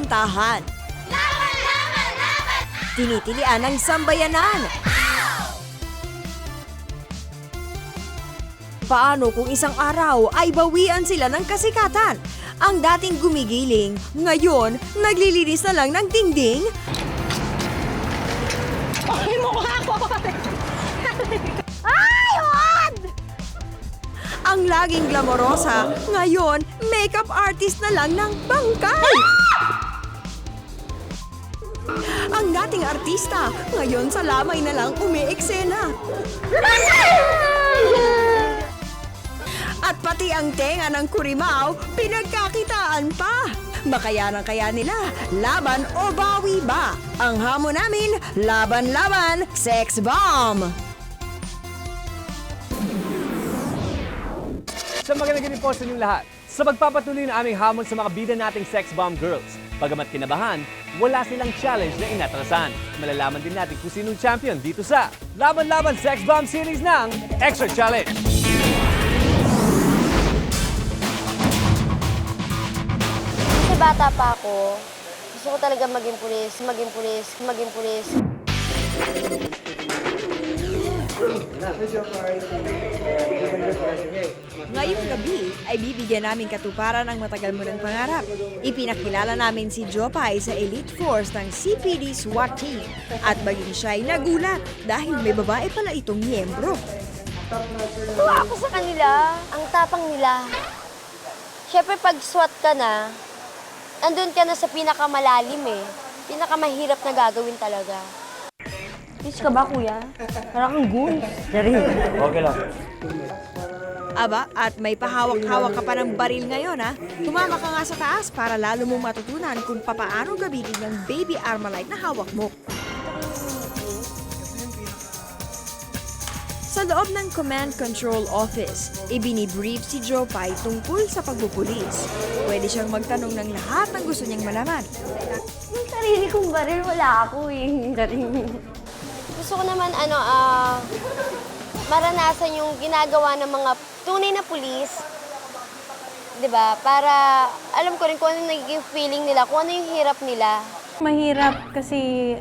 kantahan. Tinitilian ng sambayanan. Paano kung isang araw ay bawian sila ng kasikatan? Ang dating gumigiling, ngayon naglilinis na lang ng dingding? Ay, mukha ko! Ay, wag! Ang laging glamorosa, ngayon makeup artist na lang ng bangkay. Ang dating artista, ngayon sa lamay na lang umi-eksena. At pati ang tenga ng kurimaw, pinagkakitaan pa. Makayanan kaya nila, laban o bawi ba? Ang hamon namin, laban-laban, sex bomb! Sa magandang po sa inyong lahat, sa pagpapatuloy ng aming hamon sa mga bida nating sex bomb girls, bagamat kinabahan, wala silang challenge na inatrasan. Malalaman din natin kung sinong champion dito sa Laban-Laban Sex Bomb Series ng Extra Challenge. Kasi bata pa ako, gusto ko talaga maging pulis. Ngayong gabi ay bibigyan namin katuparan ang matagal mo ng pangarap. Ipinakilala namin si Jopay sa Elite Force ng CPD SWAT Team at maging siya'y nagulat dahil may babae pala itong miyembro. Tuwa ako sa kanila, ang tapang nila. Siyempre pag SWAT ka na, andun ka na sa pinakamalalim eh. Pinakamahirap na gagawin talaga. Miss ka ba, kuya? Parang kang goon. Okay lang. Aba, at may pahawak-hawak ka pa ng baril ngayon ha. Tumama ka nga sa taas para lalo mong matutunan kung papaano gamitin ng baby Armalite na hawak mo. Sa loob ng Command Control Office, ibinibrief si Jopay tungkol sa pagpupulis. Pwede siyang magtanong ng lahat ng gusto niyang malaman. Yung sarili kong baril, wala ako eh. Gusto ko naman, maranasan yung ginagawa ng mga tunay na pulis. 'Di ba? Para alam ko rin kung ano nagiging feeling nila, kung ano yung hirap nila. Mahirap kasi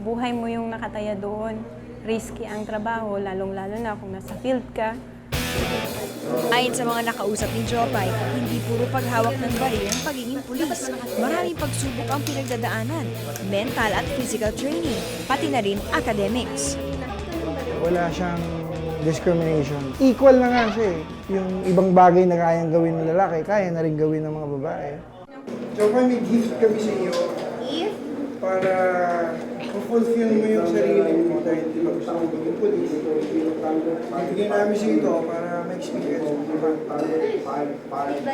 buhay mo yung nakataya doon. Risky ang trabaho, lalong-lalo na kung nasa field ka. Ayon sa mga nakausap ni Jopay, hindi puro paghawak ng baril ang pagiging pulis. Maraming pagsubok ang pinagdadaanan, mental at physical training, pati na rin academics. Wala siyang discrimination. Equal na nga siya eh. Yung ibang bagay na kayang gawin ng lalaki, kaya na rin gawin ng mga babae. So may gift kami sa iyo. If? Para fulfill mo yung sarili mo dahil di ba gusto mo maging police. Bibigyan namin sa ito para ma-experience mo.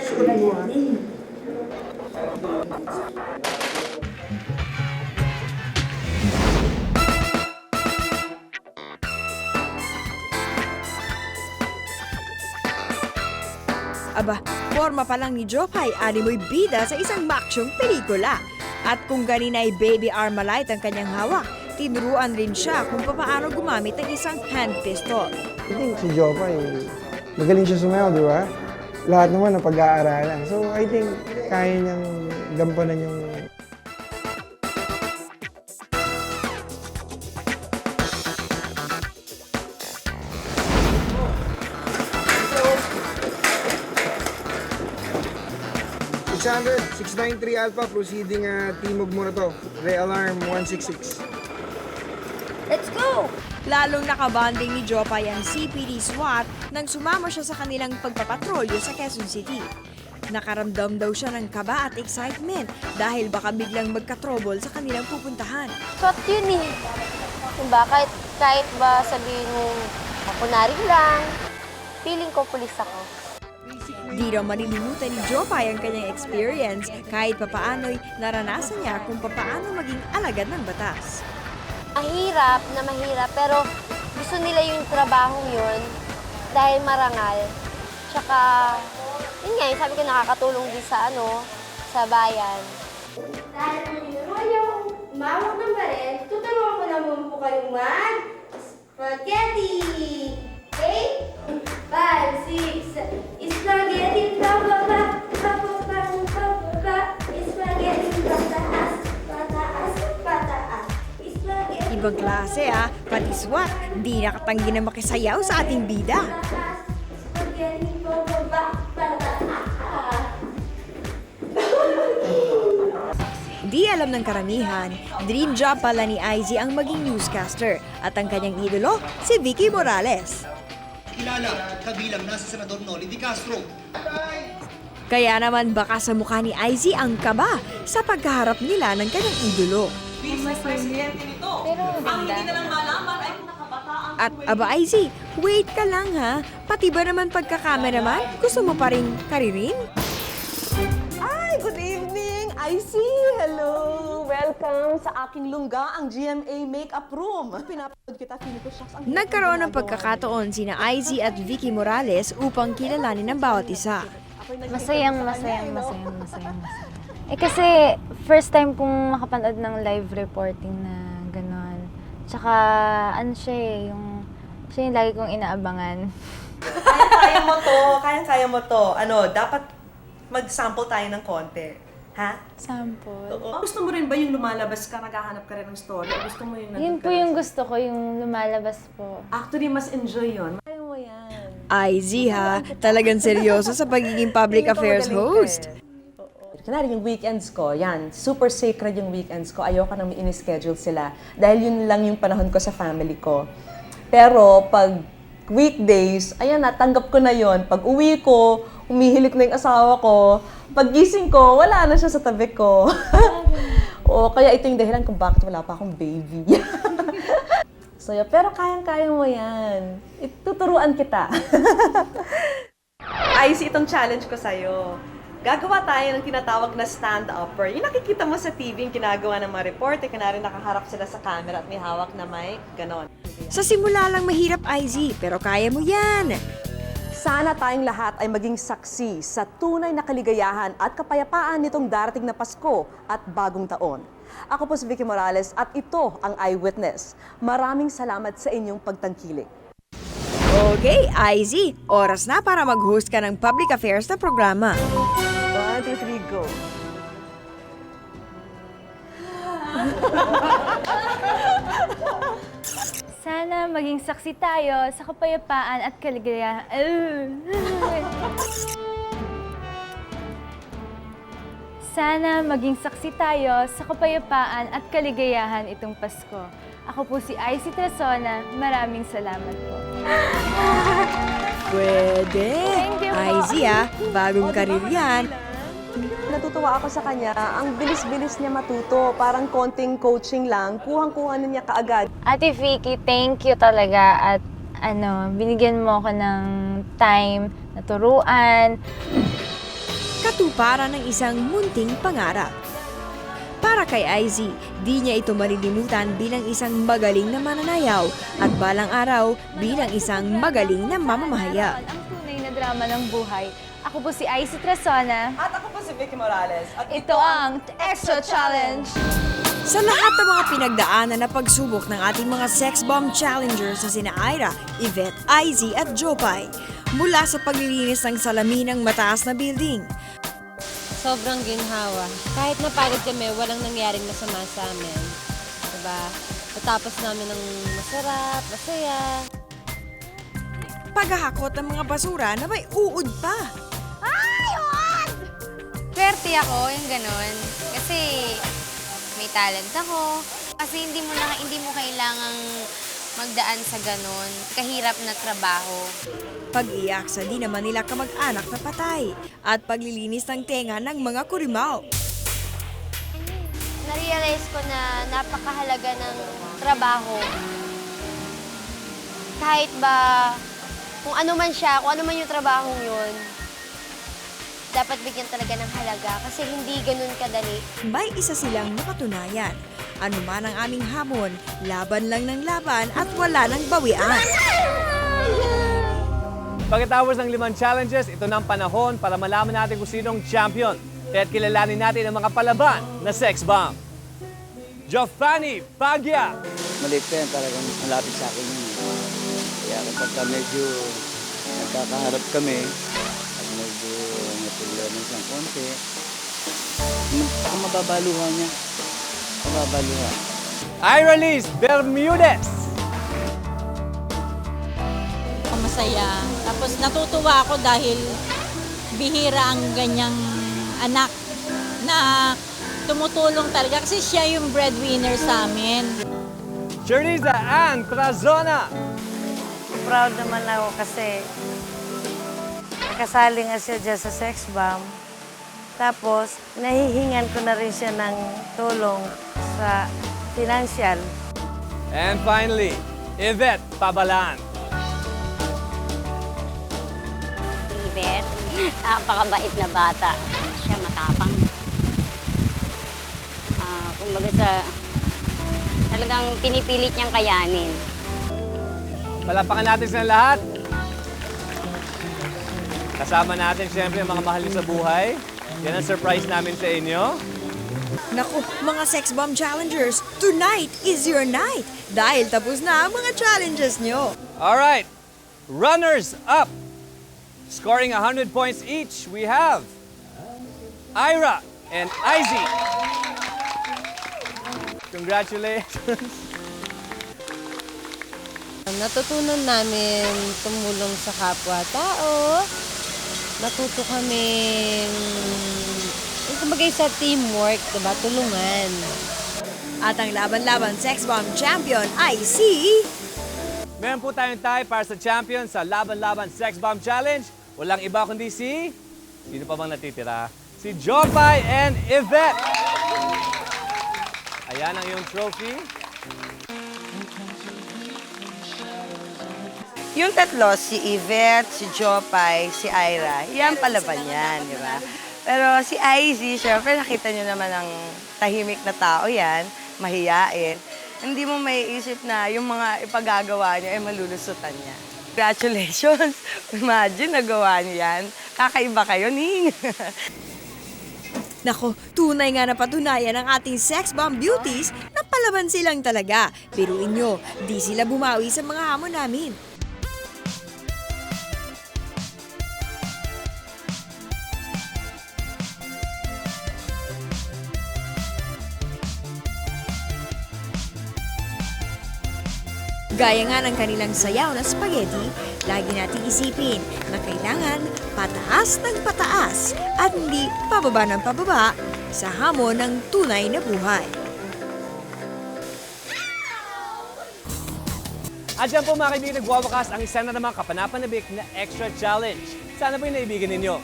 Suot mo ha. Aba, forma pa lang ni Jopay, animoy bida sa isang maksyong pelikula. At kung ganin ay baby Armalite ang kanyang hawak, tinuruan rin siya kung paano gumamit ng isang hand pistol. I think si Jopay, magaling siya sumayaw, di ba? Lahat naman na pag-aaralan. So I think kaya niyang gampanan yung Alexander, 693 Alpha, proceeding Timog mo na to. Re-alarm 166. Let's go! Lalong nakabanding ni Jopay ang CPD SWAT nang sumama siya sa kanilang pagpapatrolyo sa Quezon City. Nakaramdam daw siya ng kaba at excitement dahil baka biglang magka-trouble sa kanilang pupuntahan. SWAT yun eh. Diba? Kahit ba sabihin mo, ako na rin lang, feeling ko pulis ako. Di raw malilimutan ni Jopay ang kanyang experience kahit papaano'y naranasan niya kung papaano maging alagad ng batas. Mahirap na mahirap, pero gusto nila yung trabahong yun dahil marangal. Tsaka, yun nga, sabi ko nakakatulong din sa bayan. Dahil kung tinuro niyo umawak ng baril, tuturuan ko naman po kayong spaghetti! Okay? 5, 6, spaghetti, ba, spaghetti, ba, Ibang klase pati SWAT, di nakatanggi na makisayaw sa ating bida. Spaghetti bumaba, Di alam ng karamihan, dream job pala ni Izzy ang maging newscaster at ang kanyang idolo, si Vicky Morales. Kilala, kabilang na si Senador Noli Di Castro. Kaya naman baka sa mukha ni Izzy ang kaba sa pagkaharap nila ng kanyang idolo. Pero maganda. At aba Izzy, wait ka lang pati ba naman pagka-cameraman, gusto mo pa rin karirin? Ay, good evening! IC! Hello! Welcome sa aking lungga, ang GMA Makeup Room. Pinapanood kita, feeling ko shucks. Ang Nagkaroon ng pagkakataon sina Izzy at Vicky Morales upang kilalanin ng bawat isa. Masayang. Eh kasi, first time kong makapanood ng live reporting na gano'n. Tsaka, ano siya siya yung lagi kong inaabangan. Kaya mo to. Dapat mag-sample tayo ng konti. Ha? Sample. Gusto mo rin ba yung lumalabas ka, naghahanap ka rin ng story? O gusto mo yung Yun po yung gusto ko, yung lumalabas po. Actually, mas enjoy yun. Kaya mo yan. Izzy talagang seryoso sa pagiging public affairs host. Kunwari yung weekends ko, yan, super sacred yung weekends ko. Ayoko nang ini-schedule sila. Dahil yun lang yung panahon ko sa family ko. Pero pag weekdays, ayan natanggap ko na yon. Pag uwi ko, umihilik na yung asawa ko. Pag gising ko, wala na siya sa tabi ko. O kaya ito yung dahilan kung bakit wala pa akong baby. So, pero kayang-kaya mo yan. Ituturuan kita. Ayos itong challenge ko sa'yo. Gagawa tayo ng tinatawag na stand-upper. Yung nakikita mo sa TV, yung ginagawa ng mga reporter, kunwari nakaharap sila sa camera at may hawak na mic, ganon. Sa simula lang mahirap Izzy, pero kaya mo yan. Sana tayong lahat ay maging saksi sa tunay na kaligayahan at kapayapaan nitong darating na Pasko at bagong taon. Ako po si Vicky Morales at ito ang Eyewitness. Maraming salamat sa inyong pagtangkilik. Okay, Izzy, oras na para mag-host ka ng public affairs na programa. 1, 2, 3, go! Sana maging saksi tayo sa kapayapaan at kaligayahan. Sana maging saksi tayo sa kapayapaan at kaligayahan itong Pasko. Ako po si Izzy Tresona. Maraming salamat po. Pwede. Thank you po. Izzy bagong karir yan. Natutuwa ako sa kanya. Ang bilis-bilis niya matuto. Parang konting coaching lang. Kuhang-kuha na niya kaagad. Ate Vicky, thank you talaga at binigyan mo ako ng time na turuan. Katuparan ng isang munting pangarap. Para kay Izzy, di niya ito malilimutan bilang isang magaling na mananayaw at balang araw bilang isang magaling na mamamahayag. Ang tunay na drama ng buhay. Ako po si Izzy Tresona. At ako po si Vicky Morales. At Ito ang Extra Challenge. Sa lahat ng mga pinagdaanan na pagsubok ng ating mga sex bomb challengers na sina Ira, Yvette, Izzy at Jopay, mula sa paglilinis ng salamin ng mataas na building, Sobrang ginhawa. Kahit napagod kami, walang nangyaring masama sa amin. Diba? Natapos namin ng masarap, masaya. paghahakot ng mga basura na may uod pa. Swerte ako, yung ganun. Kasi may talent ako. Kasi hindi mo kailangang magdaan sa ganun. Kahirap na trabaho. Pag-iaksa din naman nila kamag-anak na patay at paglilinis ng tenga ng mga kurimaw. Na-realize ko na napakahalaga ng trabaho. Kahit ba, kung ano man siya, kung ano man yung trabahong yun, dapat bigyan talaga ng halaga kasi hindi ganun kadali. May isa silang napatunayan. Ano man ang aming hamon, laban lang ng laban at wala ng bawian. Pagkatapos ng 5 challenges, ito na ang panahon para malaman natin kung sinong champion. Kaya't kilalanin natin ang mga palaban na sex bomb. Joffany Pagya! Maliit pa yan, talagang malapit sa akin yun. Kaya kapag medyo nagkakaharap kami, at medyo natulungan ng konti, mababaluhan niya. Mababaluhan. Ira Liz Bermudez. Masaya. Tapos natutuwa ako dahil bihira ang ganyang anak na tumutulong talaga kasi siya yung breadwinner sa amin. Cherliza Ann Trazona. Proud naman ako kasi nakasali nga siya dyan sa sex bomb. Tapos, nahihingan ko na rin siya ng tulong sa financial. And finally, Yvette Pabalan. Yvette, napakabait na bata. Siya matapang. Kumbaga talagang pinipilit niyang kayanin. Palapakan natin sa lahat. Kasama natin siyempre ang mga mahal niyo sa buhay. Yan ang surprise namin sa inyo. Naku, mga Sex Bomb Challengers, tonight is your night. Dahil tapos na ang mga challenges nyo. Alright, runners up. Scoring 100 points each, we have Ira and Izzy. Congratulations. Natutunan namin tumulong sa kapwa-tao. Natuto kami kumbaga sa teamwork, diba? Tulungan. At ang laban-laban Sex Bomb Champion ay si... Meron po tayong tie para sa champion sa Laban-Laban Sex Bomb Challenge. Walang iba kundi si... Sino pa bang natitira? Si Jopay and Yvette. Ayan ang iyong trophy. Yung tatlo, si Yvette, si Jopay, si Ira, yan palaban yan, di ba? Pero si Izzy, syempre nakita niyo naman ang tahimik na tao yan, mahiyain. Hindi mo maiisip na yung mga ipagagawa niya ay malulusutan niya. Congratulations! Imagine, nagawa niyo yan. Kakaiba kayo, Ning! Nako, tunay nga na patunayan ng ating Sex Bomb Beauties na palaban silang talaga. Pero inyo, di sila bumawi sa mga hamon namin. Gaya nga ng kanilang sayaw na spaghetti, lagi nating isipin na kailangan pataas ng pataas at hindi pababa ng pababa sa hamon ng tunay na buhay. At yan po mga kaibigan, nagwawakas ang isa na namang kapanapanabik na extra challenge. Sana po yung naibigan ninyo.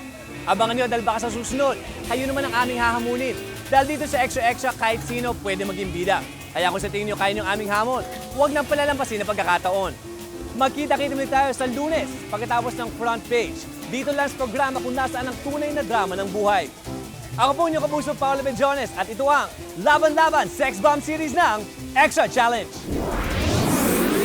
Abangan nyo dahil baka sa susunod, kayo naman ang aming hahamunin. Dahil dito sa extra kahit sino pwede maging bida. Kaya kung sa tingin nyo kaya nyo aming hamon, huwag nang palalampasin na pagkakataon. Magkita-kita muli tayo sa Lunes pagkatapos ng front page. Dito lang sa programa kung nasaan ang tunay na drama ng buhay. Ako po inyong kapuso, Paolo Bejones, at ito ang Laban-Laban Sex Bomb Series ng Extra Challenge.